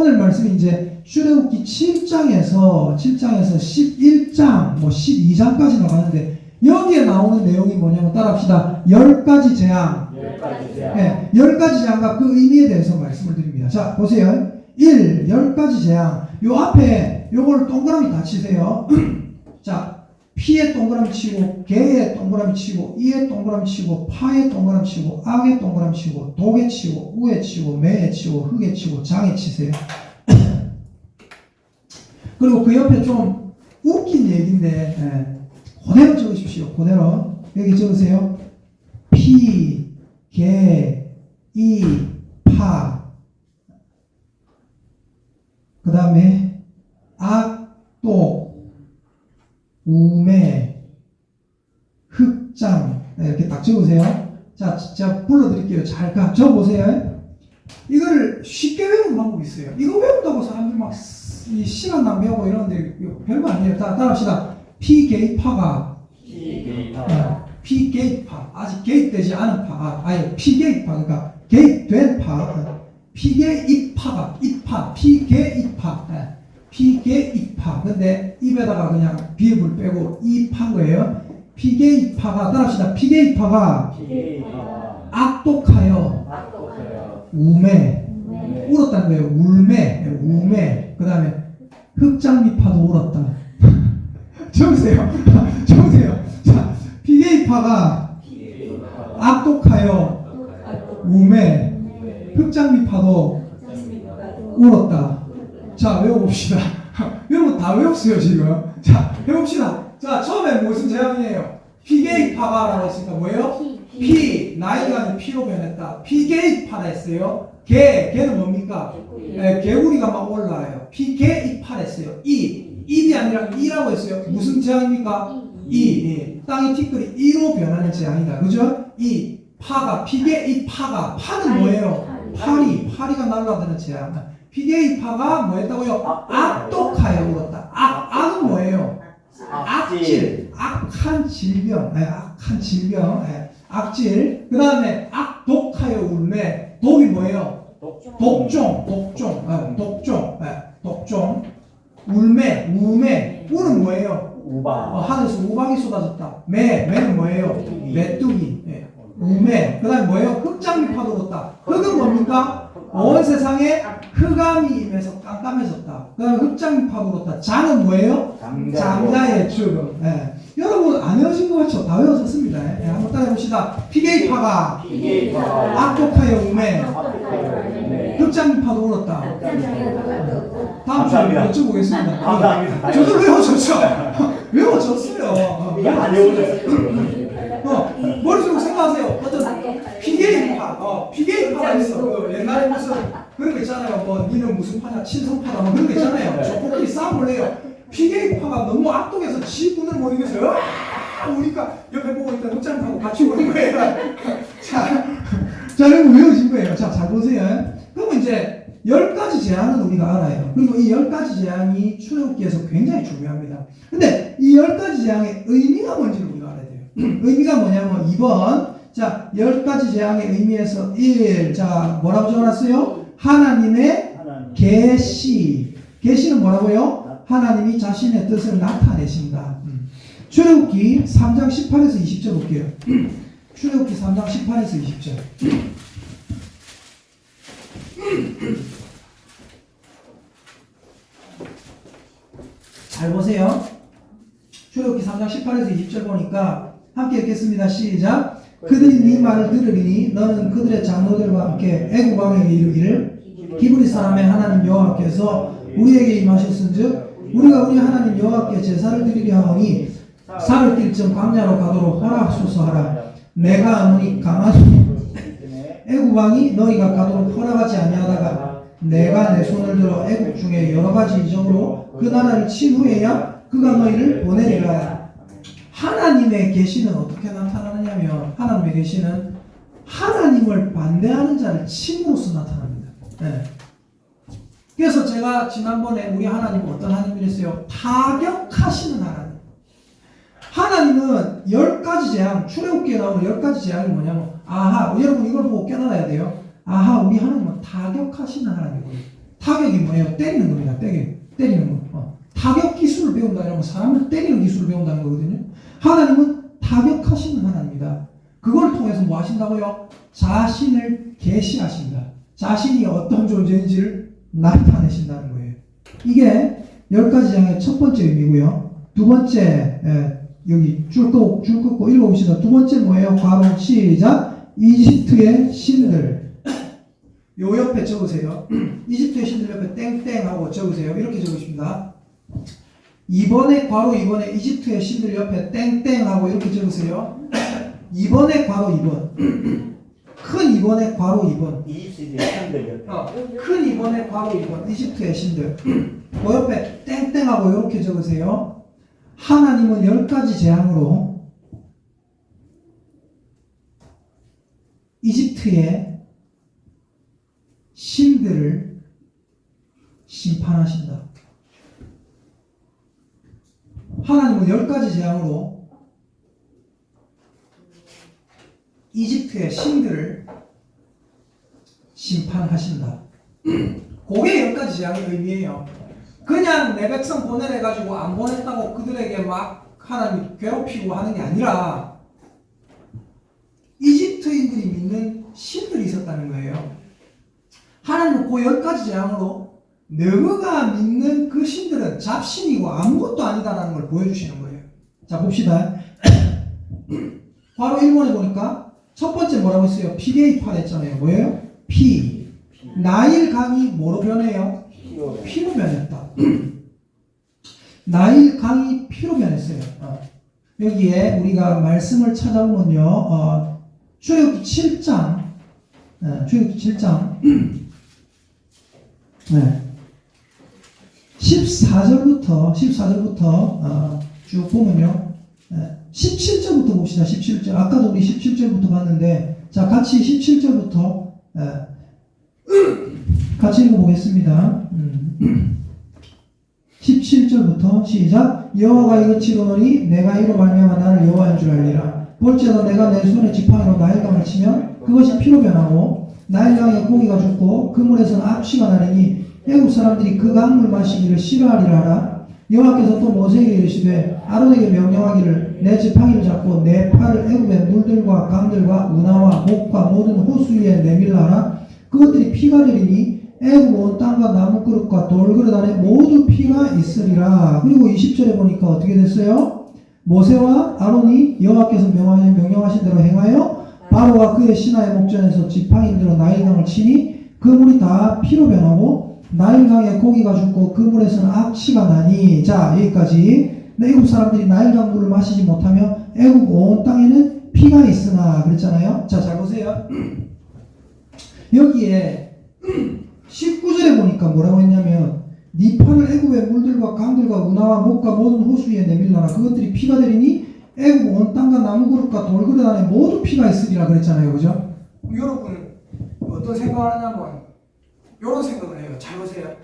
오늘 말씀이 이제 출애굽기 7장에서 11장, 12장까지 나가는데 여기에 나오는 내용이 뭐냐면 따라합시다. 10가지 재앙. 10가지 재앙. 네, 10가지 재앙과 그 의미에 대해서 말씀을 드립니다. 자, 보세요. 1. 10가지 재앙. 요 앞에 요걸 동그라미 다 치세요. 자, 피에 동그라미 치고, 개에 동그라미 치고, 이에 동그라미 치고, 파에 동그라미 치고, 악에 동그라미 치고, 독에 치고, 우에 치고, 매에 치고, 흙에 치고, 장에 치세요. 그리고 그 옆에 좀 웃긴 얘기인데, 그대로 적으십시오. 그대로. 여기 적으세요. 피, 개, 이, 파. 그 다음에 악, 독, 우매, 흑장. 이렇게 딱 적으세요. 자, 제가 불러드릴게요. 잘 적어보세요. 이거를 쉽게 외우는 방법이 있어요. 이거 외운다고 사람들 막 이 시간 낭비하고 이러는데 별거 아니에요. 따라합시다. 피게이파가 피게이파 아직 게이트되지 않은 파 아예 피게이파 그러니까 게이트된 파 피게이파가 입파 피게이파 피게이파 근데 입에다가 그냥 비읍을 빼고 이파 거예요. 피게이파가 따라합시다. 피게이파가 악독하여 우매 울었다는 거예요. 우매 그 다음에 흑장미파도 울었다. 적으세요. 자, 피게이파가 악독하여 우매 흑장미파도 울었다. 자, 외워봅시다. 여러분 다 외웠어요 지금. 자, 해봅시다. 자, 처음에 무슨 재앙이에요? 피게이파가라고 했으니까 뭐예요? 피, 나이가 아닌 피로 변했다. 피게이파라 했어요. 개는 뭡니까? 개구리가 막 올라와요. 피게이파라 했어요. 입이 아니라 이라고 했어요. 무슨 재앙입니까? 땅의 티끌이 이로 변하는 재앙이다. 그죠? 파가, 피게이파가, 파는 뭐예요? 파리가 날아드는 재앙. 피게이파가 뭐 했다고요? 악독하여 울었다. 악은 뭐예요? 악질, 악한 질병, 악질. 그 다음에 악독하여 울매. 독이 뭐예요? 독종. 우매. 우는 뭐예요? 하늘에서 우박이 쏟아졌다. 매는 뭐예요? 메뚜기. 우매. 그 다음에 뭐예요? 흑장미파도 울었다. 흑은 뭡니까? 온 세상에 흑암이 임해서 깜깜해졌다. 그 다음에 흑장미파도 울었다. 장은 뭐예요? 장자의 죽음. 여러분 안 외우신 것 같죠? 다 외우셨습니다. 한번 따라해봅시다. 피게이파가 악독하여 우매 흑장미파도 울었다. 다음 주에 여쭤보겠습니다. 감사합니다. 저도 외워졌죠? 외워졌어요. 안 외워졌어요. 머릿속으로 생각하세요. 어떤 피게이파가 있어. 옛날에 무슨 그런 거 있잖아요. 뭐 니는 무슨 파냐 친선파다 뭐 그런 거 있잖아요. 조폭끼리 싸움을 해요. 피게이파가 너무 악독해서 지 분을 못 이겨서요. 우니까 옆에 보고 있던 흑장미파하고 같이 오는 거예요. 자, 여러분 외워진 거예요. 자, 잘 보세요. 그러면 이제 10가지 재앙은 우리가 알아요. 그리고 이 10가지 재앙이 출애굽기에서 굉장히 중요합니다. 근데 이 10가지 재앙의 의미가 뭔지를 우리가 알아야 돼요. 의미가 뭐냐면 2번. 자, 10가지 재앙의 의미에서 1. 자, 뭐라고 적어놨어요? 하나님의 계시. 계시는 뭐라고요? 하나님이 자신의 뜻을 나타내신다. 출애굽기 3장 18에서 20절 볼게요. 출애굽기 3장 18에서 20절. 잘 보세요. 출애굽기 3장 18에서 20절 보니까 함께 읽겠습니다. 시작. 그들이 네 말을 들으리니 너는 그들의 장로들과 함께 애굽 왕에게 이르기를 히브리 사람의 하나님 여호와께서 우리에게 임하셨은즉 우리가 우리 하나님 여호와께 제사를 드리려 하오니 살을 뛸 점 광야로 가도록 허락하소서 하라. 내가 아노니 강한 애굽 왕이 너희가 가도록 허락하지 아니하다가 내가 내 손을 들어 애굽 중에 여러 가지 이적으로 그 나라를 친 후에야 그가 너희를 보내리라. 하나님의 계시는 어떻게 나타나느냐면 하나님의 계시는 하나님을 반대하는 자를 침으로써 나타납니다. 그래서 제가 지난번에 우리 하나님은 어떤 하나님이랬어요? 타격하시는 하나님. 하나님은 10가지 재앙, 출애굽기에 나오는 10가지 재앙이 뭐냐면 여러분 이걸 보고 깨달아야 돼요. 우리 하나님은 타격하시는 하나님이거든요. 타격이 뭐예요? 때리는 겁니다. 때리는 거. 타격 기술을 배운다 이러면 사람을 때리는 기술을 배운다는 거거든요. 하나님은 타격하시는 하나님이다. 그걸 통해서 뭐 하신다고요? 자신을 계시하신다. 자신이 어떤 존재인지를 나타내신다는 거예요. 이게 10가지 장의 첫 번째 의미고요. 두 번째, 여기 줄 긋고 읽어봅시다. 두 번째 뭐예요? 괄호 시작. 이집트의 신들. 요 옆에 적으세요. 이집트의 신들 옆에 땡땡하고 적으세요. 이렇게 적으십니다. 이번에 괄호 이번에 이집트의 신들 옆에 땡땡하고 이렇게 적으세요. 이번에 괄호 2번. 큰 이번에 괄호 2번. 이집트의 신들 옆에. 큰 이번에 괄호 2번. 이집트의 신들. 그 옆에 땡땡하고 이렇게 적으세요. 하나님은 10가지 재앙으로 이집트의 신들을 심판하신다. 하나님은 10가지 재앙으로 이집트의 신들을 심판하신다. 그게 10가지 재앙의 의미예요. 그냥 내 백성 보내래가지고 안 보냈다고 그들에게 막 하나님이 괴롭히고 하는 게 아니라 이집트인들이 믿는 신들이 있었다는 거예요. 하나님은 그 10가지 재앙으로 너희가 믿는 그 신들은 잡신이고 아무것도 아니다라는 걸 보여주시는 거예요. 자 봅시다. 바로 1번에 보니까 첫 번째 뭐라고 했어요? 피게이파 했잖아요. 뭐예요? 피. 나일 강이 뭐로 변해요? 피로 변했다. 나일 강이 피로 변했어요. 여기에 우리가 말씀을 찾아보면요. 출애굽기 7장 출애굽기 7장 14절부터 쭉 보면요. 17절부터 봅시다. 17절. 아까도 우리 17절부터 봤는데, 자, 같이 17절부터, 같이 읽어보겠습니다. 17절부터 시작. 여호와가 이같이노니 내가 이로 말미암아 나를 여호와인 줄 알리라. 볼지어다 내가 내 손에 지팡이로 나일강을 치면 그것이 피로 변하고 나일강에 고기가 죽고 그 물에서는 악취가 나리니 애국 사람들이 그 강물 마시기를 싫어하리라 하라. 여호와께서 또 모세에게 이르시되 아론에게 명령하기를 내 지팡이를 잡고 내 팔을 애굽의 물들과 강들과 운하와 목과 모든 호수 위에 내밀라 하라. 그것들이 피가 되리니 애굽 온 땅과 나무 그릇과 돌 그릇 안에 모두 피가 있으리라. 그리고 20절에 보니까 어떻게 됐어요? 모세와 아론이 여호와께서 명령하신 대로 행하여 바로와 그의 신하의 목전에서 지팡이들로 나일강을 치니 그 물이 다 피로 변하고 나일강에 고기가 죽고 그 물에서는 악취가 나니. 자, 여기까지. 애굽 사람들이 나일강 물을 마시지 못하며 애굽 온 땅에는 피가 있으나 그랬잖아요. 자, 잘 보세요. 여기에 19절에 보니까 뭐라고 했냐면 네 팔을 애굽의 물들과 강들과 운하와 목과 모든 호수 위에 내밀라라. 그것들이 피가 되리니 애굽 온 땅과 나무 그릇과 돌 그릇 안에 모두 피가 있으리라 그랬잖아요. 그죠? 여러분 어떤 생각을 하냐면 이런 생각을 해요. 잘 보세요.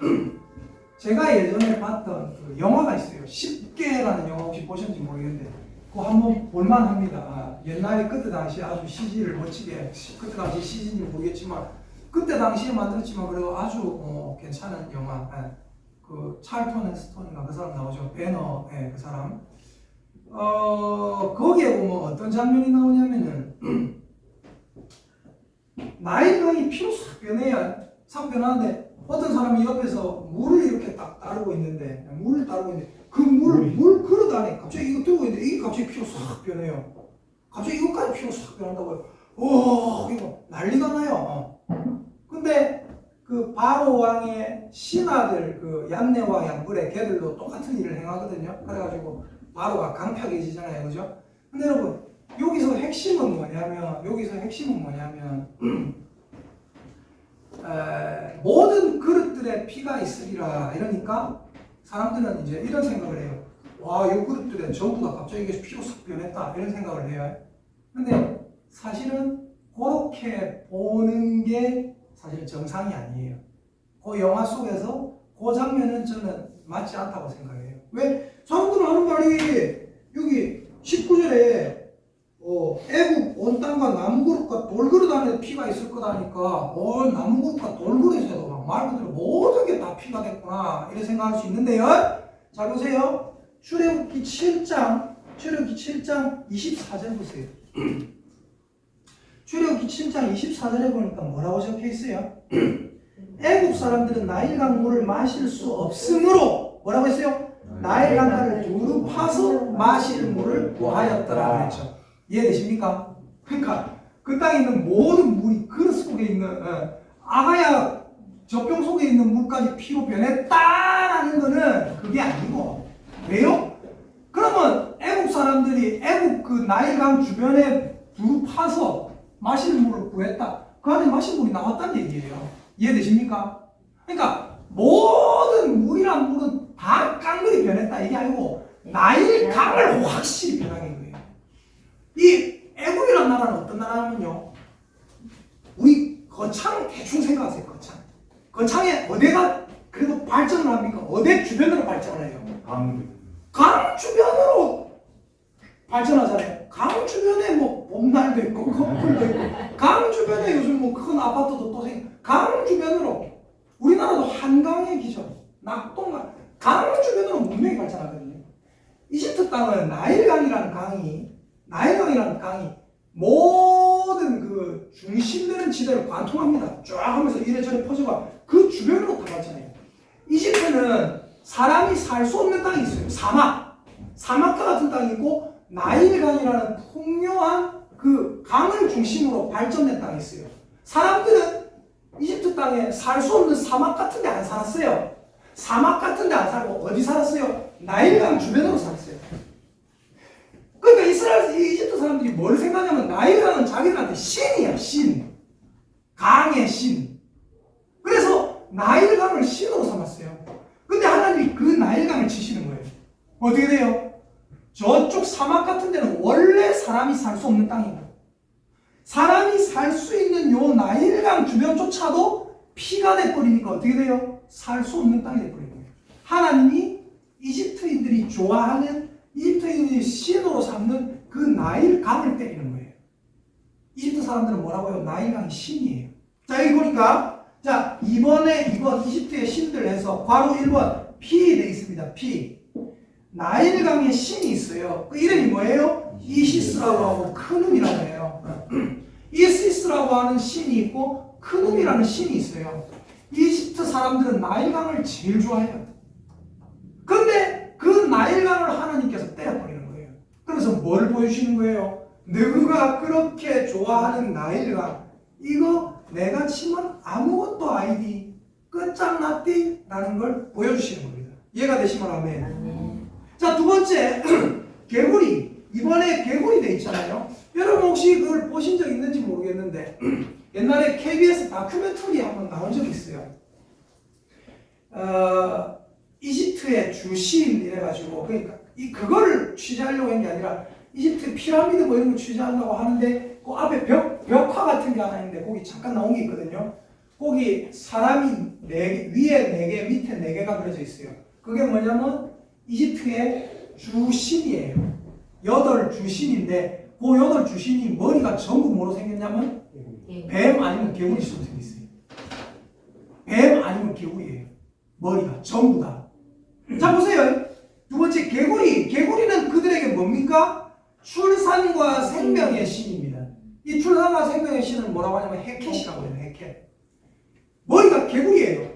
제가 예전에 봤던 그 영화가 있어요. 10개라는 영화 혹시 보셨는지 모르겠는데 그거 한번 볼만합니다. 옛날에 그때 당시 아주 CG를 멋지게, 그때 당시 CG인지 모르겠지만 그때 당시에 만들었지만 그래도 아주 괜찮은 영화. 그 찰턴 앤스톤인가 그 사람 나오죠. 배너, 그 사람. 거기에 보면 어떤 장면이 나오냐면은 나일강이 피로 싹 변해요. 싹 변하는데 어떤 사람이 옆에서 물을 이렇게 딱 따르고 있는데 그 물 그릇 안에 갑자기 이거 들고 있는데 이게 갑자기 피로 싹 변해요. 갑자기 이것까지 피로 싹 변한다고요. 오, 이거 난리가 나요. 근데 그 바로 왕의 신하들 그 얀네와 얀불의 걔들도 똑같은 일을 행하거든요. 그래가지고 바로가 강팍해지잖아요, 그죠? 근데 여러분 여기서 핵심은 뭐냐면 모든 그릇들에 피가 있으리라. 이러니까 사람들은 이제 이런 생각을 해요. 와, 이 그릇들에 전부 다 갑자기 이게 피로 싹 변했다. 이런 생각을 해요. 근데 사실은 그렇게 보는 게 사실 정상이 아니에요. 그 영화 속에서 그 장면은 저는 맞지 않다고 생각해요. 왜? 사람들은 하는 말이 여기 19절에 애굽 온 땅과 나무 그릇과 돌 그릇 안에 피가 있을 거다니까 나무 그릇과 돌 그릇에도 막 말 그대로 모든 게 다 피가 됐구나 이렇게 생각할 수 있는데요. 자 보세요. 출애굽기 7장 24절 보세요. 출애굽기 7장 24절에 보니까 뭐라고 적혀 있어요? 애국 사람들은 나일강 물을 마실 수 없으므로 뭐라고 했어요? 나일강가를 두루 파서 마실 물을 구하였더라 그랬죠. 이해되십니까? 그러니까 그 땅에 있는 모든 물이 그릇 속에 있는 아가야 젖병 속에 있는 물까지 피로 변했다라는 거는 그게 아니고 왜요? 그러면 애국 사람들이 애국 그 나일강 주변에 두루 파서 마실 물을 구했다. 그 안에 마실 물이 나왔다는 얘기예요. 이해되십니까? 그러니까 모든 물이란 물은 다 깡그리 변했다 이게 아니고 나일강을 확실히 변하게 거예요. 이 애국이라는 나라는 어떤 나라냐면요. 우리 거창 대충 생각하세요. 거창에 어디가 그래도 발전을 합니까? 어디 주변으로 발전을 해요? 강 주변으로 발전하잖아요. 강 주변에 뭐 봄날도 있고 커플도 있고 강 주변에 요즘 뭐 큰 아파트도 또 강 주변으로 우리나라도 한강의 기적 낙동강 강 주변으로 문명이 발전하거든요. 이집트 땅은 나일강이라는 강이 모든 그 중심되는 지대를 관통합니다. 쫙 하면서 이래저래 퍼져가 그 주변으로 다 발전해요. 이집트는 사람이 살 수 없는 땅이 있어요. 사막과 같은 땅이 있고 나일강이라는 풍요한 그 강을 중심으로 발전된 땅이 있어요. 사람들은 이집트 땅에 살 수 없는 사막 같은 데 안 살았어요. 사막 같은 데 안 살고 어디 살았어요? 나일강 주변으로 살았어요. 그러니까 이집트 사람들이 뭘 생각하냐면 나일강은 자기들한테 신이야, 신. 강의 신. 그래서 나일강을 신으로 삼았어요. 근데 하나님이 그 나일강을 치시는 거예요. 어떻게 돼요? 저쪽 사막 같은 데는 원래 사람이 살 수 없는 땅이고 사람이 살 수 있는 요 나일강 주변조차도 피가 돼버리니까 어떻게 돼요? 살 수 없는 땅이 돼버리는 거예요. 하나님이 이집트인들이 좋아하는 이집트인들이 신으로 삼는 그 나일강을 때리는 거예요. 이집트 사람들은 뭐라고요? 나일강이 신이에요. 자 여기 보니까 자 2번 이집트의 신들 해서 괄호 1번 피 돼 있습니다. 피 나일강에 신이 있어요. 그 이름이 뭐예요? 이시스라고 하고 크눔이라고 해요. 이시스라고 하는 신이 있고 크눔이라는 신이 있어요. 이집트 사람들은 나일강을 제일 좋아해요. 근데 그 나일강을 하나님께서 때려버리는 거예요. 그래서 뭘 보여주시는 거예요? 너가 그렇게 좋아하는 나일강 이거 내가 치면 아무것도 아니디 끝장났디 라는 걸 보여주시는 겁니다. 이해가 되시면 아멘. 자, 두 번째, 개구리. 이번에 개구리 돼 있잖아요. 여러분 혹시 그걸 보신 적 있는지 모르겠는데 옛날에 KBS 다큐멘터리 한번 나온 적이 있어요. 이집트의 주시인 이래가지고 그러니까 그거를 취재하려고 한 게 아니라 이집트 피라미드 뭐 이런 거 취재하려고 하는데 그 앞에 벽화 같은 게 하나 있는데 거기 잠깐 나온 게 있거든요. 거기 사람이 위에 4개, 밑에 4개가 그려져 있어요. 그게 뭐냐면 이집트의 주신이에요. 8주신인데 그 8주신이 머리가 전부 뭐로 생겼냐면 뱀 아니면 개구리처럼 생겼어요. 뱀 아니면 개구리예요. 머리가 전부 다. 자 보세요. 두 번째 개구리는 그들에게 뭡니까? 출산과 생명의 신입니다. 이 출산과 생명의 신은 뭐라고 하냐면 헤켓이라고 해요. 헤켓. 머리가 개구리예요.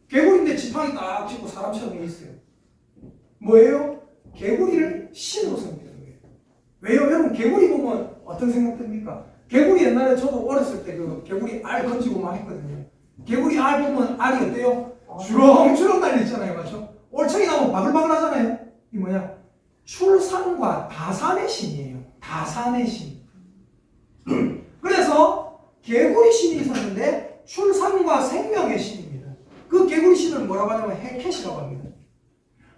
개구리인데 지팡이 딱 짚고 사람처럼 있어요. 뭐예요? 개구리를 신으로 섬기는 거예요. 왜요? 여러분 개구리 보면 어떤 생각 듭니까? 개구리 옛날에 저도 어렸을 때 그 개구리 알 건지고 막 했거든요. 개구리 알 보면 알이 어때요? 주렁주렁 달려있잖아요. 맞죠? 올챙이 나오면 바글바글 하잖아요. 이 뭐냐? 출산과 다산의 신이에요. 다산의 신. 그래서 개구리 신이 있었는데 출산과 생명의 신입니다. 그 개구리 신을 뭐라고 하냐면 헤켓이라고 합니다.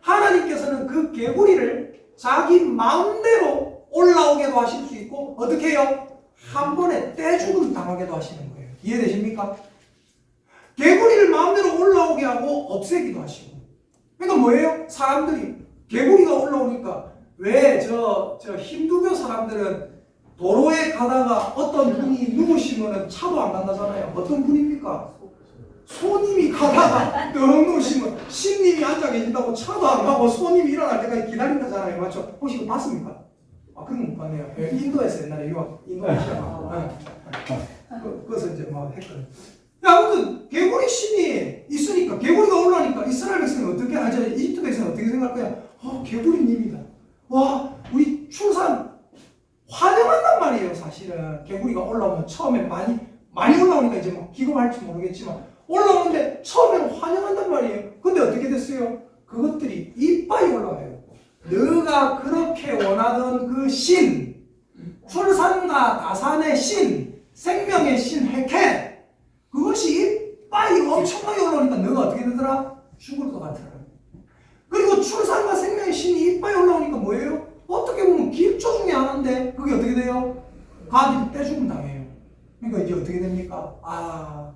하나님께서는 그 개구리를 자기 마음대로 올라오게도 하실 수 있고 어떻게 해요? 한 번에 떼죽음 당하게도 하시는 거예요. 이해되십니까? 개구리를 마음대로 올라오게 하고 없애기도 하시고. 그러니까 뭐예요? 사람들이 개구리가 올라오니까 왜 저 힌두교 사람들은 도로에 가다가 어떤 분이 누구시면 차도 안 간다잖아요. 어떤 분입니까? 손님이 가다가 너무 심은 신님이 앉아 계신다고 차도 안 가고 손님이 일어날 때까지 기다린다잖아요. 맞죠? 혹시 그거 봤습니까? 아, 그런 거 못 봤네요. 예, 인도에서 옛날에 유학, 인도네시아. 그래서 이제 뭐 했거든. 아무튼 개구리 신이 있으니까 개구리가 올라오니까 이스라엘 백성이 어떻게 알죠? 이집트 백성이 어떻게 생각할 거야? 개구리님이다. 와, 우리 출산 환영한단 말이에요. 사실은 개구리가 올라오면 처음에 많이 올라오니까 이제 막 기겁할지 모르겠지만 올라오는데 처음에는 환영한단 말이에요. 근데 어떻게 됐어요? 그것들이 이빨이 올라와요. 너가 그렇게 원하던 그 신, 출산과 나산의 신, 생명의 신 헤켓, 그것이 이빨이 엄청나게 올라오니까 너가 어떻게 되더라? 죽을 것 같더라. 그리고 출산과 생명의 신이 이빨이 올라오니까 뭐예요? 어떻게 보면 기초 중에 하나인데 그게 어떻게 돼요? 가들이 떼죽음 당해요. 그러니까 이제 어떻게 됩니까?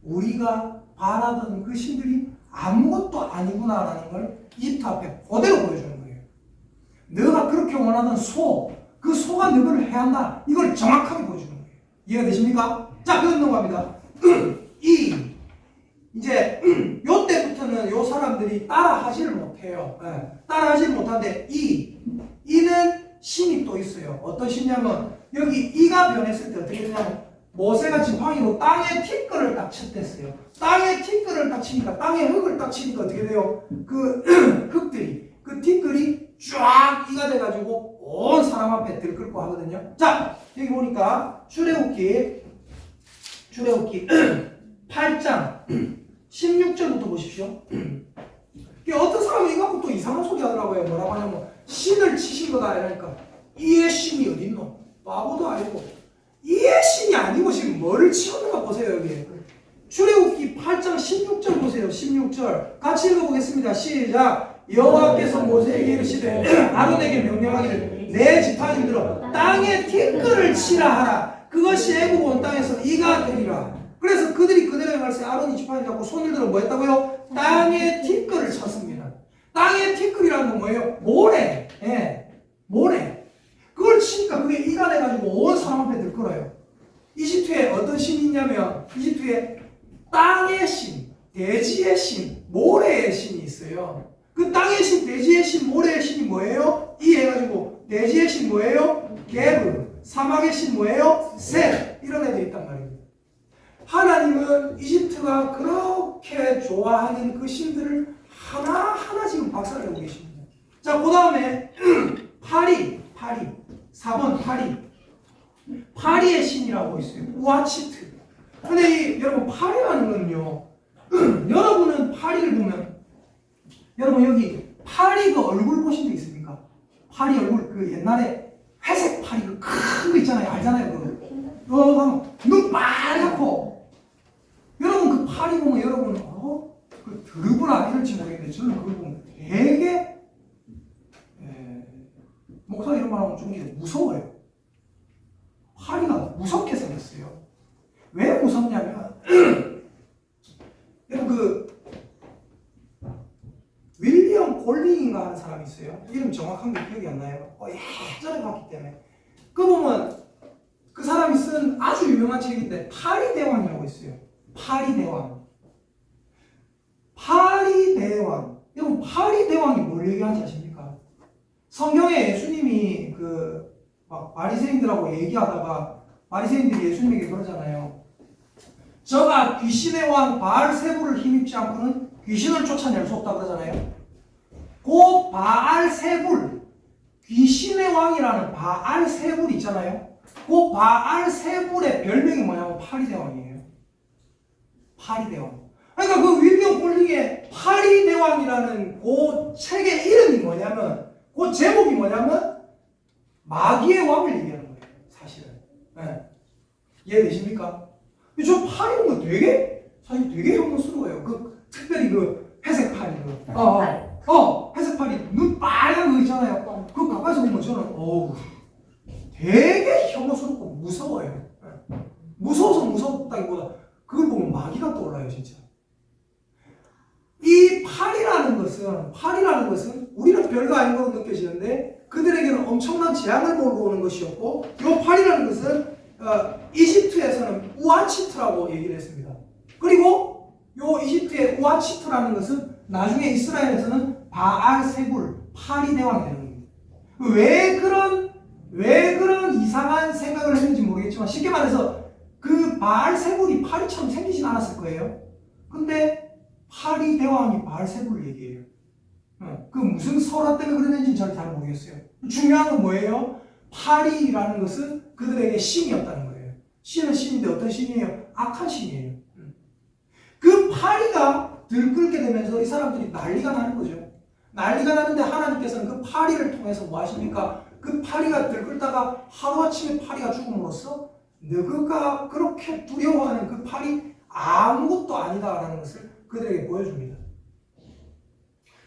우리가 바라던 그 신들이 아무것도 아니구나라는 걸 이집트 앞에 그대로 보여주는 거예요. 너가 그렇게 원하던 그 소가 너를 해한다. 이걸 정확하게 보여주는 거예요. 이해가 되십니까? 자, 그럼 넘어갑니다. 이제 요때부터는 요 사람들이 따라하지를 못해요. 따라하지를 못하는데 이는 신이 또 있어요. 어떤 신이냐면 여기 이가 변했을 때 어떻게 되냐면 모세가 지팡이로 땅에 티끌을 딱 쳤댔어요. 땅에 티끌을 딱 치니까 땅에 흙을 딱 치니까 어떻게 돼요? 그 흙들이 그 티끌이 쫙 이가 돼가지고 온 사람 앞에 들끓고 하거든요. 자, 여기 보니까 출애굽기 8장 16절부터 보십시오. 어떤 사람이 이거 갖고 또 이상한 소리 하더라고요. 뭐라고 하냐면 신을 치신 거다 이러니까 이의 신이 어딨노? 바보도 아니고 이의 신이 아니고 지금 뭐를 치웠는가 보세요. 여기 출애굽기 8장 16절 보세요. 16절 같이 읽어보겠습니다. 시작. 여호와께서 모세에게 이르시되 아론에게 명령하기를 내 지팡이들어 땅에 티끌을 치라 하라. 그것이 애굽 온 땅에서 이가 되리라. 그래서 그들이 그대로 행할세 아론이 지팡이 잡고 손을 들어 뭐 했다고요? 땅에 티끌을 쳤습니다. 땅에 티끌이라는 건 뭐예요? 모래. 모래. 그걸 치니까 그게 이가 돼가지고 온 사람 앞에 들끓어요. 이집트에 어떤 신이 있냐면 이집트에 땅의 신, 대지의 신, 모래의 신이 있어요. 그 땅의 신, 대지의 신, 모래의 신이 뭐예요? 이 해가지고 대지의 신 뭐예요? 게브. 사막의 신 뭐예요? 셋. 이런 애들이 있단 말이에요. 하나님은 이집트가 그렇게 좋아하는 그 신들을 하나하나 지금 박살내고 계십니다. 자, 그 다음에 파리 4번 파리의 신이라고 있어요. 우아치트. 근데 여러분 파리라는 건요, 여러분은 파리를 보면 여러분 여기 파리 그 얼굴 보신 적 있습니까? 파리 얼굴 그 옛날에 회색 파리 그 큰 거 있잖아요. 알잖아요. 그거 눈 빨갛고 여러분 그 파리 보면 여러분은 그 드르브라 이럴지 모르겠는데 저는 그걸 보면 되게 목사 이런 말 하면 좀 이제 무서워요. 파리가 무섭게 생겼어요. 왜 무섭냐면 여러분 윌리엄 골링인가 하는 사람이 있어요. 이름 정확한 게 기억이 안 나요. 예전에 봤기 때문에. 그 보면 그 사람이 쓴 아주 유명한 책인데 파리대왕이라고 있어요. 파리대왕. 여러분 파리대왕이 뭘 얘기하는지 아십니까? 성경에 예수님이 막 바리새인들하고 얘기하다가 바리새인들이 예수님에게 그러잖아요. 저가 귀신의 왕 바알세불을 힘입지 않고는 귀신을 쫓아낼 수 없다 그러잖아요. 그 바알세불, 귀신의 왕이라는 바알세불 있잖아요. 그 바알세불의 별명이 뭐냐면 파리대왕이에요. 파리대왕. 그러니까 그 윌리엄 폴링의 파리대왕이라는 그 책의 이름이 뭐냐면, 그 제목이 뭐냐면 마귀의 왕을 얘기하는 거예요. 사실은. 이해되십니까? 저 파리 보면 사실 되게 혐오스러워요. 특별히 회색 파리 회색 파리 눈 빨간 거 있잖아요. 그거 가까이서 보면 저는 되게 혐오스럽고 무서워요. 무서워서 무섭다기보다 그걸 보면 마귀가 떠올라요, 진짜. 이 파리라는 것은 우리는 별거 아닌 걸로 느껴지는데 그들에게는 엄청난 재앙을 몰고 오는 것이었고, 이 파리라는 것은 이집트에서는 우아치트라고 얘기를 했습니다. 그리고 요 이집트의 우아치트라는 것은 나중에 이스라엘에서는 바알세불, 파리 대왕이 되는 겁니다. 왜 그런 이상한 생각을 했는지 모르겠지만 쉽게 말해서 그 바알세불이 파리처럼 생기진 않았을 거예요. 근데 파리 대왕이 바알세불을 얘기해요. 그 무슨 설화 때문에 그랬는지는 저는 잘 모르겠어요. 중요한 건 뭐예요? 파리라는 것은 그들에게 신이었다는 거예요. 신은 신인데 어떤 신이에요? 악한 신이에요. 그 파리가 들끓게 되면서 이 사람들이 난리가 나는 거죠. 난리가 나는데 하나님께서는 그 파리를 통해서 뭐 하십니까? 그 파리가 들끓다가 하루아침에 파리가 죽음으로써 너희가 그렇게 두려워하는 그 팔이 아무것도 아니다라는 것을 그들에게 보여줍니다.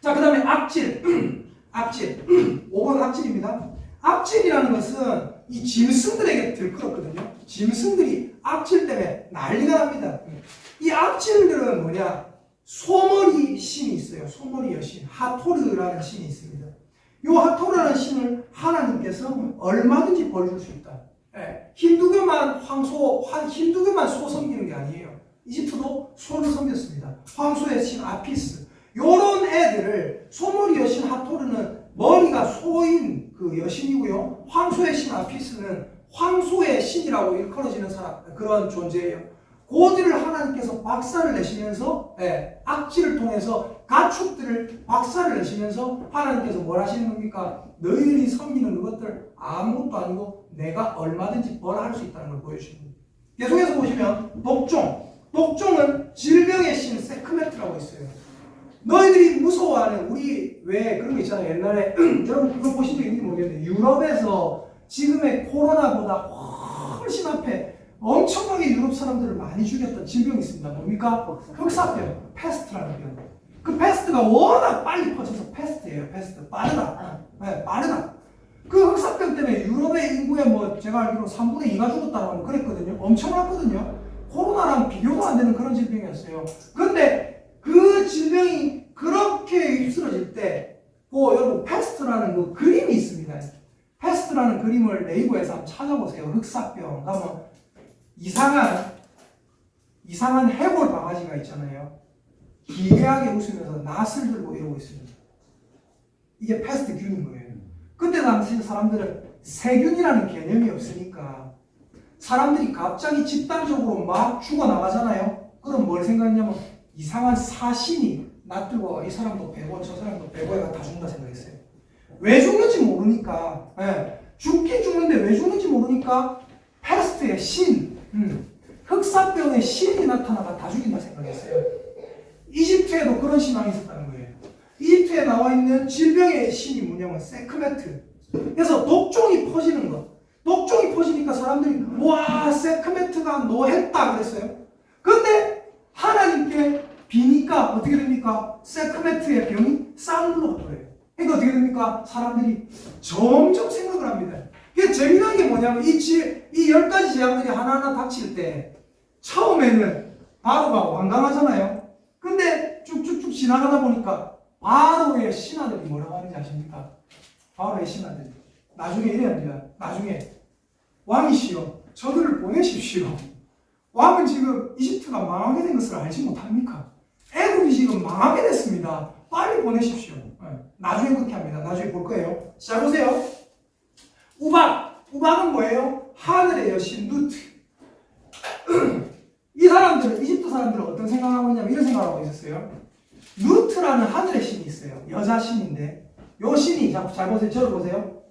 자, 그 다음에 악질. 악질. 5번 악질입니다. 악질이라는 것은 이 짐승들에게 들끓었거든요. 짐승들이 악질 때문에 난리가 납니다. 이 악질들은 뭐냐? 소머리 신이 있어요. 소머리 여신. 하토르라는 신이 있습니다. 이 하토르라는 신을 하나님께서 얼마든지 벌줄 수 있다. 힌두교만 힌두교만 소 섬기는 게 아니에요. 이집트도 소를 섬겼습니다. 황소의 신 아피스. 요런 애들을 소머리 여신 하토르는 머리가 소인 그 여신이고요. 황소의 신 아피스는 황소의 신이라고 일컬어지는 그런 존재예요. 고들을 하나님께서 박살을 내시면서 악질을 통해서 가축들을 박살을 내시면서 하나님께서 뭘 하시는 겁니까? 너희들이 섬기는 그것들 아무것도 아니고 내가 얼마든지 벌할 수 있다는 걸 보여주시는 겁니다. 계속해서 보시면 독종은 질병의 신 세크메트라고 있어요. 너희들이 무서워하는 우리 왜 그런 거 있잖아요. 옛날에 여러분 그거 보신 적 있는지 모르겠는데 유럽에서 지금의 코로나보다 훨씬 앞에 엄청나게 유럽 사람들을 많이 죽였던 질병이 있습니다. 뭡니까? 흑사병, 패스트라는 병. 그 패스트가 워낙 빨리 퍼져서 패스트예요. 패스트. 빠르다. 빠르다. 그 흑사병 때문에 유럽의 인구의 뭐 제가 알기로 3분의 2가 죽었다고 그랬거든요. 엄청났거든요. 코로나랑 비교도 안 되는 그런 질병이었어요. 근데 그 질병이 그렇게 휩쓸어질 때, 여러분 패스트라는 그 그림이 있습니다. 패스트라는 그림을 네이버에서 한번 찾아보세요. 흑사병. 가면 이상한 해골 바가지가 있잖아요. 기괴하게 웃으면서 낫을 들고 이러고 있습니다. 이게 패스트균인 거예요. 그때 당시 사람들은 세균이라는 개념이 없으니까 사람들이 갑자기 집단적으로 막 죽어나가잖아요. 그럼 뭘 생각했냐면 이상한 사신이 놔두고 이 사람도 배고 저 사람도 배고가 다 죽는다 생각했어요. 왜 죽는지 모르니까 죽긴 죽는데 왜 죽는지 모르니까 패스트의 신, 흑사병의 신이 나타나가 다 죽인다 생각했어요. 이집트에도 그런 신앙이 있었다는 거예요. 이집트에 나와 있는 질병의 신이 뭐냐면 세크메트. 그래서 독종이 퍼지는 것. 독종이 퍼지니까 사람들이 와 세크메트가 노했다 그랬어요. 근데 하나님께 비니까 어떻게 됩니까? 세크메트의 병이 쌍으로 가버려요. 그러니까 어떻게 됩니까? 사람들이 점점 생각을 합니다. 이게 재미난 게 뭐냐면 이 10가지 재앙들이 하나하나 닥칠 때 처음에는 바로가 완강하잖아요. 근데 쭉쭉쭉 지나가다 보니까 바로의 신하들이 뭐라고 하는지 아십니까? 바로의 신하들이 나중에 이래야 합니다. 나중에 왕이시여 저들을 보내십시오. 왕은 지금 이집트가 망하게 된 것을 알지 못합니까? 애국이 지금 망하게 됐습니다. 빨리 보내십시오. 나중에 그렇게 합니다. 나중에 볼 거예요. 자 보세요. 우박은 뭐예요? 하늘의 여신 누트. 이 사람들은 이집트 사람들은 어떤 생각을 하고 있냐면 이런 생각을 하고 있었어요. 누트라는 하늘의 신이 있어요. 여자 신인데 요 신이 잘 보세요. 저를 보세요.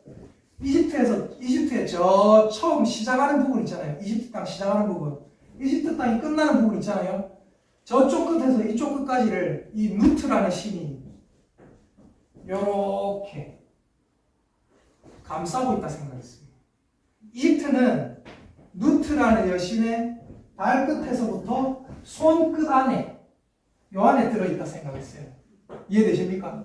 이집트에 저 처음 시작하는 부분 있잖아요. 이집트 땅 시작하는 부분. 이집트 땅이 끝나는 부분 있잖아요. 저쪽 끝에서 이쪽 끝까지를 이 누트라는 신이 요렇게 감싸고 있다 생각했습니다. 이집트는 누트라는 여신의 발끝에서부터 손끝 안에 요 안에 들어있다 생각했어요. 이해되십니까?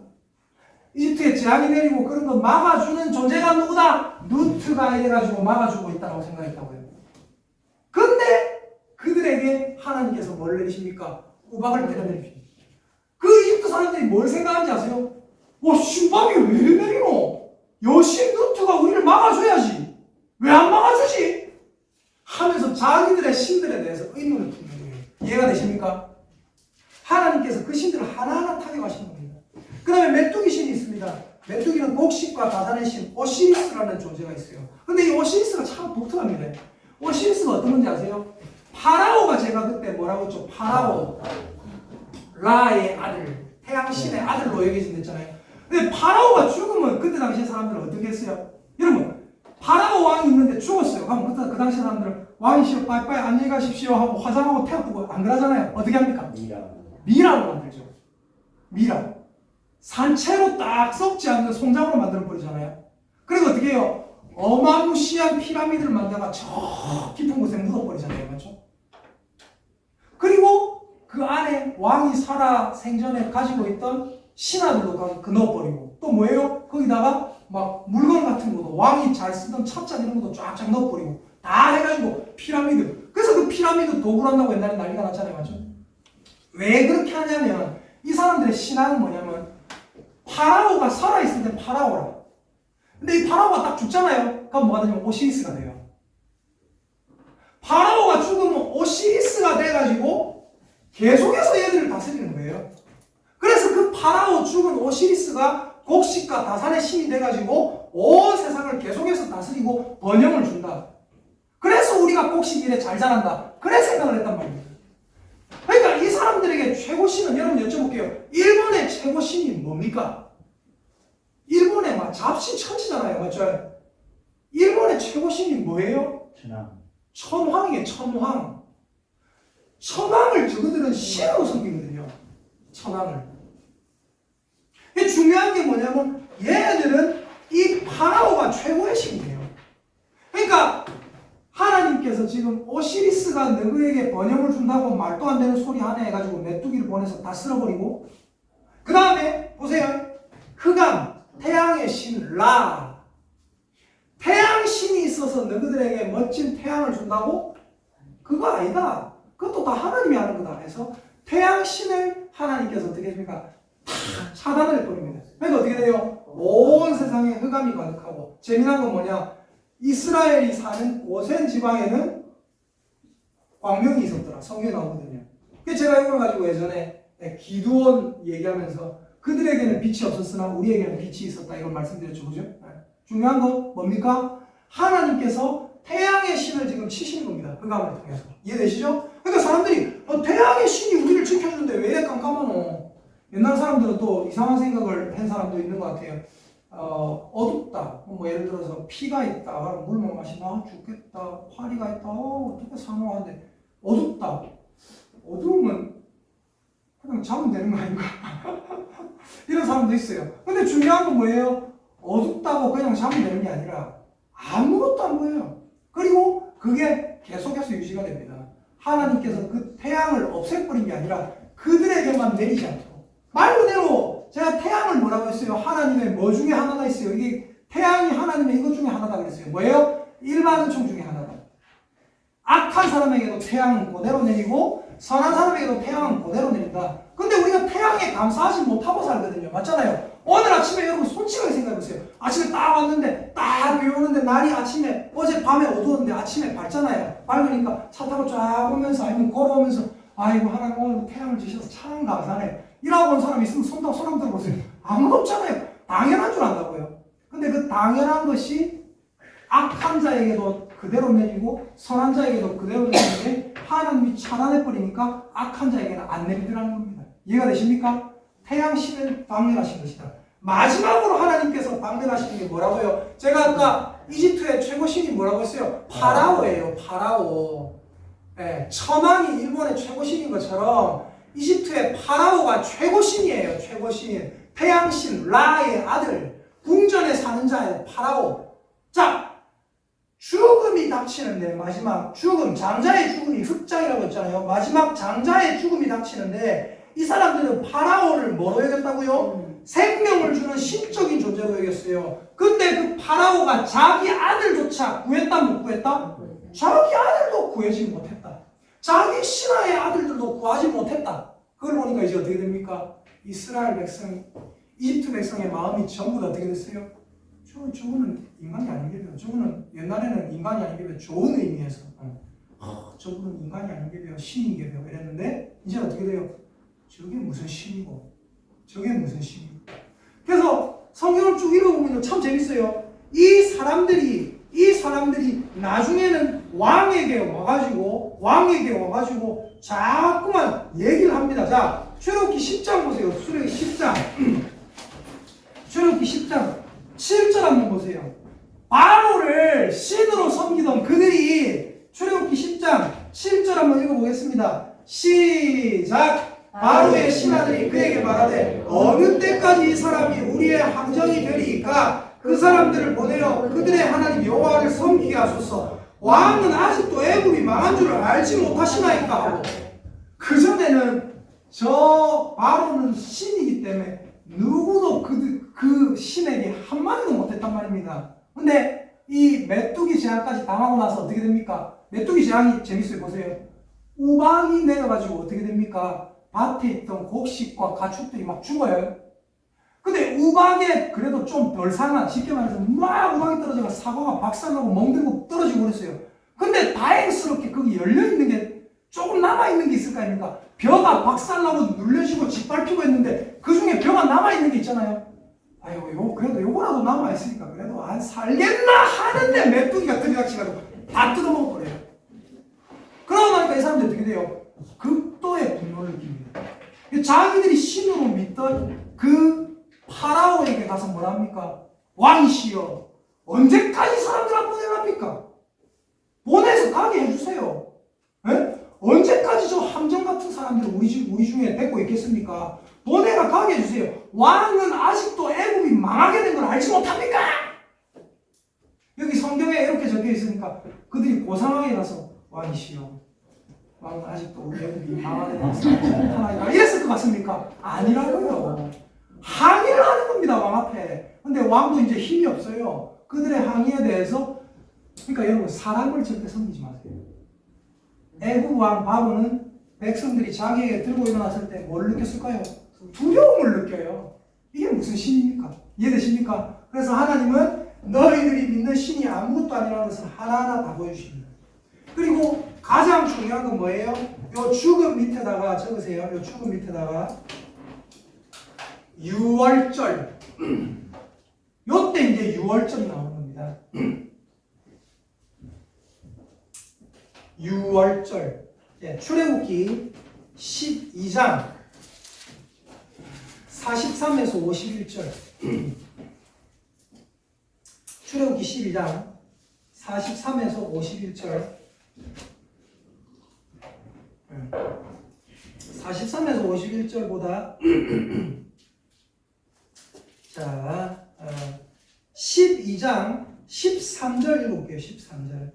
이집트에 재앙이 내리고 그런 거 막아주는 존재가 누구다? 누트가 이래가지고 막아주고 있다고 생각했다고요. 근데 그들에게 하나님께서 뭘 내리십니까? 우박을 때려내리십니다. 그 이집트 사람들이 뭘 생각하는지 아세요? 신밥이 왜 내리노? 여신 누트가 우리를 막아줘야지. 왜 안 막아주지? 하면서 자기들의 신들에 대해서 의문을 품는 거예요. 이해가 되십니까? 하나님께서 그 신들을 하나하나 타격하시는 겁니다. 그 다음에 메뚜기 신이 있습니다. 메뚜기는 곡식과 다산의 신 오시리스라는 존재가 있어요. 근데 이 오시리스가 참 독특합니다. 오시리스가 어떤 건지 아세요? 파라오가 제가 그때 뭐라고 했죠? 파라오 라의 아들, 태양신의 아들로 여겨진댔잖아요. 근데 파라오가 죽으면 그때 당시에 사람들은 어떻게 했어요? 여러분, 파라오 왕이 있는데 죽었어요. 그럼 그 당시 사람들은 왕이시여 빠이빠이 안녕히 가십시오 하고 화장하고 태우고 안 그러잖아요. 어떻게 합니까? 미라로 만들죠. 미라. 산채로 딱 썩지 않는 송장으로 만들어 버리잖아요. 그리고 어떻게 해요? 어마무시한 피라미드를 만들다가 저 깊은 곳에 묻어버리잖아요. 맞죠? 그리고 그 안에 왕이 살아 생전에 가지고 있던 신하들도 그 넣어버리고 또 뭐예요? 거기다가 막 물건 같은 것도 왕이 잘 쓰던 찻잔 이런 것도 쫙쫙 넣어버리고 다 해가지고 피라미드. 그래서 그 피라미드 도굴 한다고 옛날에 난리가 났잖아요. 맞죠? 왜 그렇게 하냐면 이 사람들의 신앙은 뭐냐면 파라오가 살아있을 땐 파라오라. 근데 이 파라오가 딱 죽잖아요. 그럼 뭐가 되냐면 오시리스가 돼요. 파라오가 죽으면 오시리스가 돼가지고 계속해서 얘들을 다스리는 거예요. 그래서 그 파라오 죽은 오시리스가 곡식과 다산의 신이 돼가지고 온 세상을 계속해서 다스리고 번영을 준다. 그래서 우리가 곡식 일에 잘 자란다. 그래 생각을 했단 말입니다. 그러니까 이 사람들에게 최고신은 여러분 여쭤볼게요. 일본의 최고신이 뭡니까? 일본의 막 잡신 천지잖아요. 맞죠? 일본의 최고신이 뭐예요? 천황이에요. 천황. 천황을 저그들은 신으로 섬기거든요. 천황을. 중요한 게 뭐냐면 얘네들은 이 파라오가 최고의 신이에요. 그러니까 하나님께서 지금 오시리스가 너희에게 번영을 준다고 말도 안 되는 소리 하나 해가지고 메뚜기를 보내서 다 쓸어버리고 그 다음에 보세요. 흑암, 태양의 신 라. 태양신이 있어서 너희들에게 멋진 태양을 준다고? 그거 아니다. 그것도 다 하나님이 하는 거다 해서 태양신을 하나님께서 어떻게 해줍니까? 다 차단을 해버립니다. 그러니까 어떻게 돼요? 온 세상에 흑암이 가득하고 재미난 건 뭐냐? 이스라엘이 사는 고센 지방에는 광명이 있었더라. 성경에 나오거든요. 제가 이걸 가지고 예전에 기드온 얘기하면서 그들에게는 빛이 없었으나 우리에게는 빛이 있었다. 이걸 말씀드렸죠. 그죠? 중요한 건 뭡니까? 하나님께서 태양의 신을 지금 치시는 겁니다. 흑암을 통해서. 이해되시죠? 그러니까 사람들이 태양의 신이 우리를 지켜주는데 왜 이래 깜깜하노? 옛날 사람들은 또 이상한 생각을 한 사람도 있는 것 같아요. 어둡다. 뭐 예를 들어서 피가 있다. 그럼 물만 마시나 죽겠다. 파리가 있다. 어떻게 사노하는데 어둡다. 어두우면 그냥 자면 되는 거 아닌가? 이런 사람도 있어요. 근데 중요한 건 뭐예요? 어둡다고 그냥 자면 되는 게 아니라 아무것도 안 보여요. 그리고 그게 계속해서 유지가 됩니다. 하나님께서 그 태양을 없애버린 게 아니라 그들에게만 내리지 않도록. 말 그대로 제가 태양을 뭐라고 했어요? 하나님의 뭐 중에 하나가 있어요. 이게 태양이 하나님의 이것 중에 하나다 그랬어요. 뭐예요? 일반은총 중에 하나다. 악한 사람에게도 태양은 그대로 내리고 선한 사람에게도 태양은 그대로 내린다. 근데 우리가 태양에 감사하지 못하고 살거든요. 맞잖아요. 오늘 아침에 여러분 솔직하게 생각해보세요. 아침에 딱 왔는데 딱 비 오는데 날이 아침에 어젯밤에 어두웠는데 아침에 밝잖아요. 밝으니까 차 타고 쫙 오면서 아니면 걸어오면서 아이고 하나님 오늘 태양을 주셔서 참 감사하네. 이라고 온 사람이 있으면 손 들어보세요. 아무도 없잖아요. 당연한 줄 안다고요. 근데 그 당연한 것이 악한 자에게도 그대로 내리고 선한 자에게도 그대로 내리는데 하나님이 차단해버리니까 악한 자에게는 안 내리더라는 겁니다. 이해가 되십니까? 태양신을 방멸하신 것이다. 마지막으로 하나님께서 방멸하시는 게 뭐라고요? 제가 아까 이집트의 최고신이 뭐라고 했어요? 파라오예요. 파라오. 네, 천황이 일본의 최고신인 것처럼 이집트의 파라오가 최고신이에요. 최고신. 태양신 라의 아들. 궁전에 사는 자예요. 파라오. 자, 죽음이 닥치는데 마지막 죽음, 장자의 죽음이 흑장이라고 했잖아요. 마지막 장자의 죽음이 닥치는데 이 사람들은 파라오를 뭐로 여겼다고요? 생명을 주는 신적인 존재로 여겼어요. 근데 그 파라오가 자기 아들조차 구했다 못 구했다? 자기 아들도 구하지 못했다. 자기 신하의 아들들도 구하지 못했다. 그걸 보니까 이제 어떻게 됩니까? 이스라엘 백성, 이집트 백성의 마음이 전부 다 어떻게 됐어요? 저거는 인간이 아닌게요. 저거는 옛날에는 인간이 아닌게요. 좋은 의미에서 저분은 인간이 아닌게요. 신인게요. 이랬는데 이제 어떻게 돼요? 저게 무슨 신이고 저게 무슨 신이고. 그래서 성경을 쭉 읽어보면 참 재밌어요. 이 사람들이 나중에는 왕에게 와가지고 자꾸만 얘기를 합니다. 자, 출애굽기 10장 보세요. 출애굽기 10장. 출애굽기 10장 7절 한번 보세요. 바로를 신으로 섬기던 그들이 출애굽기 10장 7절 한번 읽어보겠습니다. 시작. 바로의 신하들이 그에게 말하되 어느 때까지 이 사람이 우리의 함정이 되리이까 그 사람들을 보내어 그들의 하나님 여호와를 섬기게 하소서. 왕은 아직도 애굽이 망한 줄을 알지 못하시나이까 하고. 그전에는 저 바로는 신이기 때문에 누구도 그 신에게 한마디도 못했단 말입니다. 근데 이 메뚜기 재앙까지 당하고 나서 어떻게 됩니까? 메뚜기 재앙이 재밌어요. 보세요. 우박이 내려가지고 어떻게 됩니까? 밭에 있던 곡식과 가축들이 막 죽어요. 근데 우박에 그래도 좀 덜 상한, 쉽게 말해서 막 우박이 떨어져서 사과가 박살나고 멍들고 떨어지고 그랬어요. 근데 다행스럽게 거기 열려있는 게 조금 남아있는 게 있을 거 아닙니까? 벼가 박살나고 눌려지고 짓밟히고 했는데 그 중에 벼가 남아있는 게 있잖아요. 아이고, 그래도 요거라도 남아있으니까 그래도 안 살겠나 하는데 메뚜기가 들이닥치가지고 다 뜯어먹어버려요. 그러고 나니까 이 사람들이 어떻게 돼요? 극도의 분노를 느낍니다. 자기들이 신으로 믿던 그 파라오에게 가서 뭐라 합니까? 왕이시여, 언제까지 사람들 안 보내랍니까? 보내서 가게 해주세요. 에? 언제까지 저 함정 같은 사람들을 우리 중에 데리고 있겠습니까? 보내가 가게 해주세요. 왕은 아직도 애굽이 망하게 된 걸 알지 못합니까? 여기 성경에 이렇게 적혀 있으니까 그들이 고상하게 가서 왕이시여, 왕은 아직도 우리 애굽이 망하게 된 걸 알지 못하나이까? 이랬을 것 같습니까? 아니라고요. 항의를 하는 겁니다, 왕 앞에. 근데 왕도 이제 힘이 없어요. 그들의 항의에 대해서. 그러니까 여러분, 사람을 절대 섬기지 마세요. 애굽 왕 바로는 백성들이 자기에게 들고 일어났을 때 뭘 느꼈을까요? 두려움을 느껴요. 이게 무슨 신입니까? 이해되십니까? 그래서 하나님은 너희들이 믿는 신이 아무것도 아니라는 것을 하나하나 다 보여주십니다. 그리고 가장 중요한 건 뭐예요? 요 죽음 밑에다가 적으세요. 요 죽음 밑에다가 유월절. 요때 이제 유월절이 나오는 겁니다. 유월절. 예, 출애굽기 12장 43에서 51절. 출애굽기 12장 43에서 51절. 43에서 51절보다 자, 12장 13절 읽어볼게요. 13절.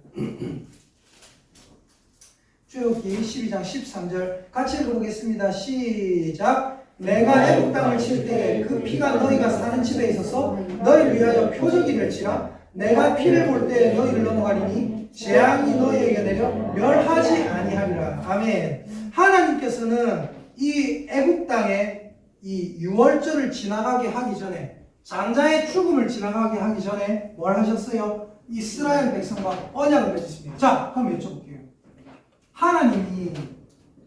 출애굽기 12장 13절 같이 읽어보겠습니다. 시작. 내가 애굽 땅을 칠 때에 그 피가 너희가 사는 집에 있어서 너희를 위하여 표적이 될지라. 내가 피를 볼 때에 너희를 넘어가리니 재앙이 너희에게 내려 멸하지 아니하리라. 아멘. 하나님께서는 이 애굽 땅에 이 유월절을 지나가게 하기 전에, 장자의 죽음을 지나가게 하기 전에 뭘 하셨어요? 이스라엘 백성과 언약을 맺으십니다. 자, 그럼 여쭤볼게요. 하나님이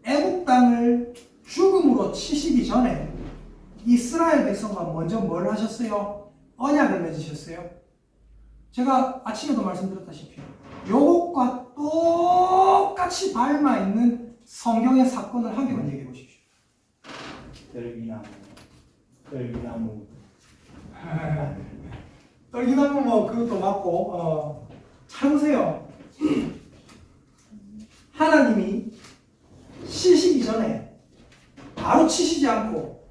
애굽 땅을 죽음으로 치시기 전에 이스라엘 백성과 먼저 뭘 하셨어요? 언약을 맺으셨어요. 제가 아침에도 말씀드렸다시피 요것과 똑같이 닮아있는 성경의 사건을 한 개만 얘기해 보십시오. 떨기나무. 떨기나무 뭐 그것도 맞고 잘 보세요. 하나님이 치시기 전에 바로 치시지 않고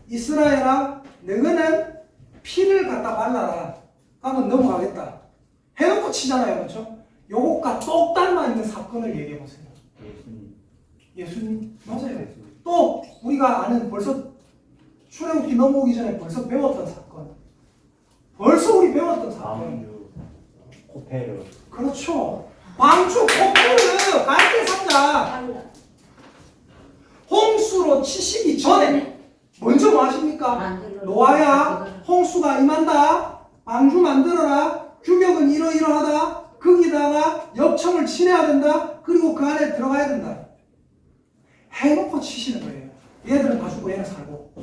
이스라엘아 너희는 피를 갖다 발라라 하면 넘어가겠다 해놓고 치잖아요. 그렇죠? 요것과 똑 닮아있는 사건을 얘기해 보세요. 예수님 맞아요. 또 우리가 아는 벌써 출애굽기 넘어오기 전에 벌써 배웠던 사건, 벌써 우리 배웠던 사건. 코페르. 그렇죠. 방주 코페르 갈대 상자 홍수로 치시기 전에 먼저 뭐 하십니까? 노아야 홍수가 임한다. 방주 만들어라. 규격은 이러이러하다. 거기다가 엽청을 칠해야 된다. 그리고 그 안에 들어가야 된다. 해놓고 치시는 거예요. 얘들은 다 죽고 얘는 살고.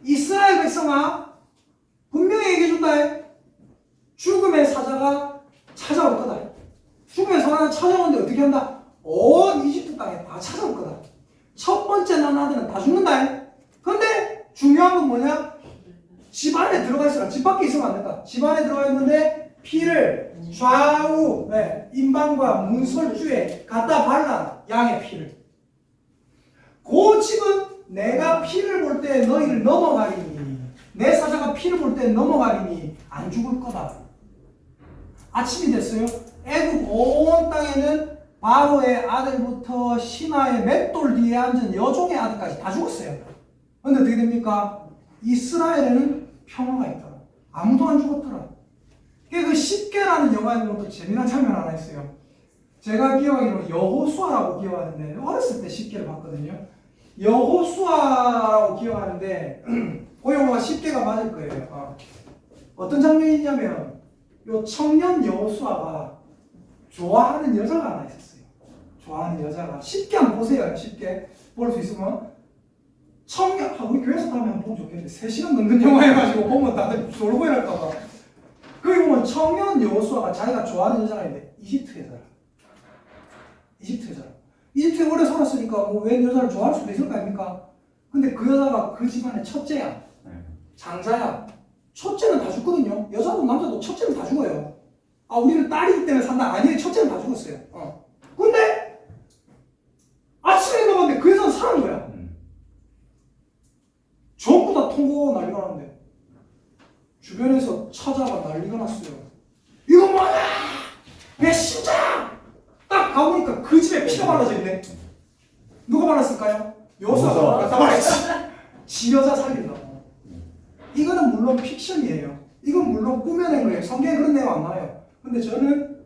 이스라엘 백성아 분명히 얘기해준다. 죽음의 사자가 찾아올 거다. 죽음의 사자가 찾아오는데 어떻게 한다? 온 이집트 땅에 다 찾아올 거다. 첫 번째 난 아들은 다 죽는다. 근데 중요한 건 뭐냐? 집 안에 들어가 있어라. 집 밖에 있으면 안 된다. 집 안에 들어가 있는데 피를 좌우 인방과 문설주에 갖다 발라. 양의 피를. 그 집은 내가 피를 볼 때 너희를 넘어가리니 내 사자가 피를 볼 때 넘어가리니 안 죽을 거다. 아침이 됐어요. 애굽 온 땅에는 바로의 아들부터 신하의 맷돌 뒤에 앉은 여종의 아들까지 다 죽었어요. 근데 어떻게 됩니까? 이스라엘에는 평화가 있더라. 아무도 안 죽었더라. 그 10개라는 영화에 보면 또 재미난 장면 하나 있어요. 제가 기억하기로는 여호수아라고 기억하는데 어렸을 때 10개를 봤거든요. 여호수아라고 기억하는데 그 영화가 10개가 맞을 거예요. 어떤 장면이냐면 요 청년 여호수아가 좋아하는 여자가 하나 있었어요. 좋아하는 여자가 10개 한번 보세요. 10개 볼 수 있으면 청년 우리 교회에서 다음에 한번 보면 좋겠는데 3시간 넘는 영화여가지고 보면 다들 졸고 이럴까봐. 거기 보면 청년 여호수아가 자기가 좋아하는 여자가 있는데 이집트 여자라. 이집트 여자라. 이집트에 오래 살았으니까 뭐 웬 여자를 좋아할 수도 있을 거 아닙니까? 근데 그 여자가 그 집안의 첫째야. 장자야. 첫째는 다 죽거든요. 여자도 남자도 첫째는 다 죽어요. 아 우리는 딸이기 때문에 산다. 아니에요. 첫째는 다 죽었어요. 근데 아침에 일어났는데 그 여자는 사는 거야. 전부 다 통보가 난리가 났는데 주변에서 찾아가 난리가 났어요. 이거 뭐야? 내 심장! 딱 가보니까 그 집에 피가 발라져 있네. 누가 발랐을까요? 여수가 갖다 발랐지. 지 여자 살린다고. 이거는 물론 픽션이에요. 이건 물론 꾸며낸 거예요. 성경에 그런 내용 안 나와요. 근데 저는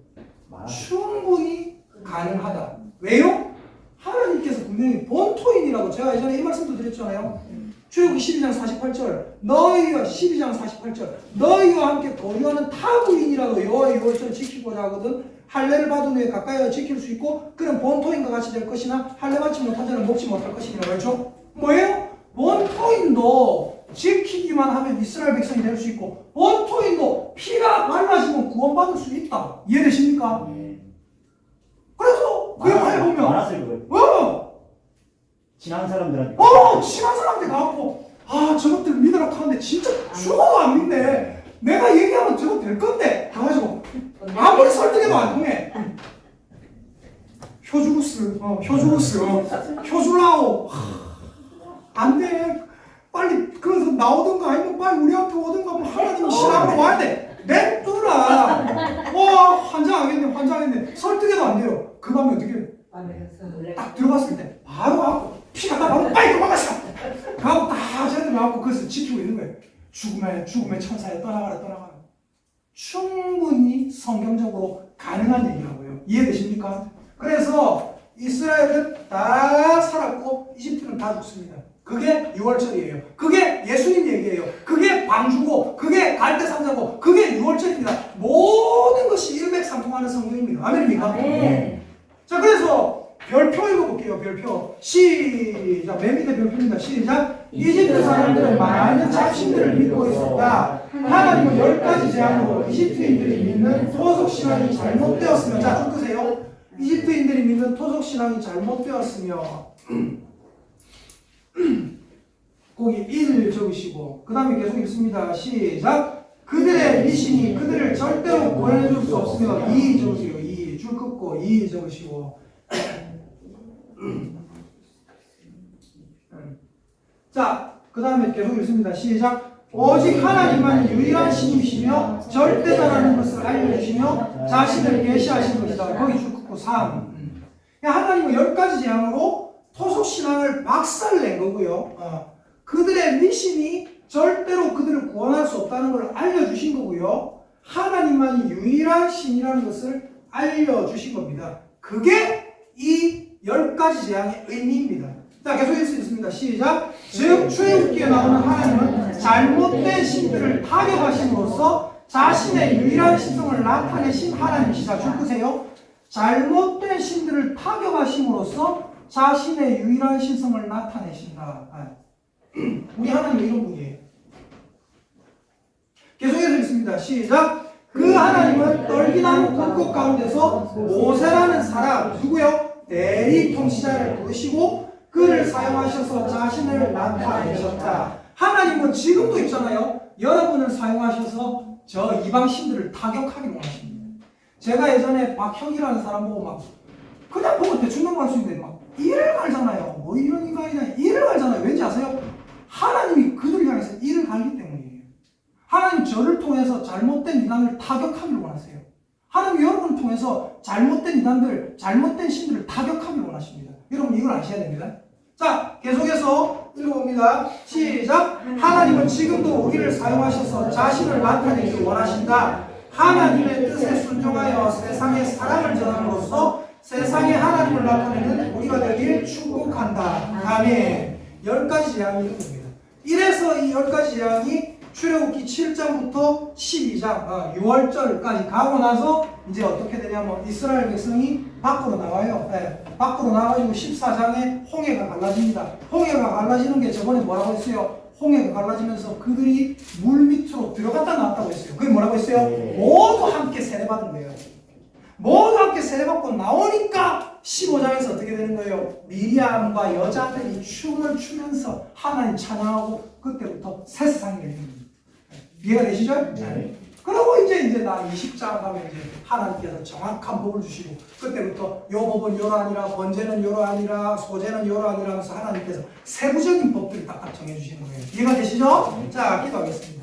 충분히 가능하다. 왜요? 하나님께서 분명히 본토인이라고 제가 예전에 이 말씀도 드렸잖아요. 출애굽기 12장 48절 너희와 12장 48절 너희와 함께 거류하는 타부인이라도 여호와의 유월절을 지키고자 하거든 할례를 받은 후에 가까이 지킬 수 있고 그는 본토인과 같이 될 것이나 할례 받지 못한 자는 먹지 못할 것이니라. 그렇죠? 뭐예요? 본토인도 지키기만 하면 이스라엘 백성이 될 수 있고 본토인도 피가 발라지면 구원받을 수 있다. 이해되십니까? 그래서 그 영화에 보면 많았어요 그거. 친한 사람들한테 친한 사람한테 가갖고 저것들 믿으라 하는데 진짜 죽어도 안 믿네. 내가 얘기하면 저거 될 건데 가가지고 아무리 설득해도 안 통해. 효줄라오 안돼. 빨리 그래서 나오든가 아니면 빨리 우리 앞에 오든가 뭐 하나님 신앙으로 와야 돼. 냅두라. 와 환장하겠네. 설득해도 안 돼요. 그 밤에 어떻게 해? 딱 들어갔을 때 바로 가고 피가 나 바로 빨리 도망갔어. 가고 다 쟤들 나왔고 그래서 지키고 있는 거예요. 죽음의 천사에 떠나가라. 충분히 성경적으로 가능한 얘기라고요. 이해되십니까? 그래서 이스라엘은 다 살았고 이집트는 다 죽습니다. 그게 유월절이에요. 그게 예수님 얘기예요. 그게 방주고 그게 갈대상자고 그게 유월절입니다. 모든 것이 일맥상통하는 성경입니다. 아멘입니까? 네. 자 그래서 별표 읽어볼게요. 별표 시작. 맨 밑에 별표입니다. 시작. 이집트 사람들은 많은 잡신들을 믿고 있었다. 하나님은 10가지 재앙으로 이집트인들이 믿는 토속신앙이 잘못되었으며 자 좀 끄세요. 이집트인들이 믿는 토속신앙이 잘못되었으며 거기 1 적으시고 그 다음에 계속 읽습니다. 시작. 그들의 미신이 그들을 절대로 구원해줄 수 없으며 2 적으세요. 2 줄 긋고 2 적으시고 자, 그 다음에 계속 읽습니다. 시작. 오직 하나님만 유일한 신이시며 절대자라는 것을 알려주시며 자신을 계시하신 것이다. 거기 줄 긋고 3 하나님은 10가지 재앙으로 토속신앙을 박살낸 거고요. 그들의 미신이 절대로 그들을 구원할 수 없다는 걸 알려주신 거고요. 하나님만이 유일한 신이라는 것을 알려주신 겁니다. 그게 이 10가지 재앙의 의미입니다. 자, 계속 읽을 수 있습니다. 시작. 즉 출애굽기에 나오는 하나님은 잘못된 신들을 타격하심으로써 자신의 유일한 신성을 나타내신 하나님이시다. 줄 끄세요. 잘못된 신들을 타격하심으로써 자신의 유일한 신성을 나타내신다. 우리 하나님은 이런 분이에요. 계속해서 읽습니다. 시작. 그 하나님은 떨기나무 꿀꽃 가운데서 모세라는 사람 누구요? 대리 통치자를 부르시고 그를 사용하셔서 자신을 나타내셨다. 하나님은 지금도 있잖아요. 여러분을 사용하셔서 저 이방신들을 타격하기로 원하십니다. 제가 예전에 박형이라는 사람 보고 막 그냥 보고 대충 넘어갈 수 있는데 막 이를 갈잖아요. 뭐 이런 인간이냐 이를 갈잖아요. 왠지 아세요? 하나님이 그들 향해서 이를 갈기 때문이에요. 하나님 저를 통해서 잘못된 이단을 타격하기를 원하세요. 하나님 여러분을 통해서 잘못된 이단들, 잘못된 신들을 타격하기를 원하십니다. 여러분 이걸 아셔야 됩니다. 자, 계속해서 읽어봅니다. 시작. 하나님은 지금도 우리를 사용하셔서 자신을 나타내기 원하신다. 하나님의 뜻에 순종하여 세상에 사랑을 전함으로써 세상에 하나님을 나타내는 우리가 되길 축복한다. 아멘. 10가지 재앙이 있는 겁니다. 이래서 이 10가지 재앙이 출애굽기 7장부터 12장 6월절까지 가고 나서 이제 어떻게 되냐면 이스라엘 백성이 밖으로 나와요. 네. 밖으로 나와가지고 14장에 홍해가 갈라집니다. 홍해가 갈라지는 게 저번에 뭐라고 했어요? 홍해가 갈라지면서 그들이 물 밑으로 들어갔다 나왔다고 했어요. 그게 뭐라고 했어요? 네. 모두 함께 세례받은 거예요. 모두 함께 세례받고 나오니까 15장에서 어떻게 되는 거예요? 미리암과 여자들이 춤을 추면서 하나님 찬양하고 그때부터 새 세상이 되는 겁니다. 이해가 되시죠? 네. 그러고 이제 나 20장 가면 이제 하나님께서 정확한 법을 주시고 그때부터 요 법은 요러하니라 번제는 요러하니라 소제는 요러하니라 하면서 하나님께서 세부적인 법들을 딱 정해 주시는 거예요. 이해가 되시죠? 자, 기도하겠습니다.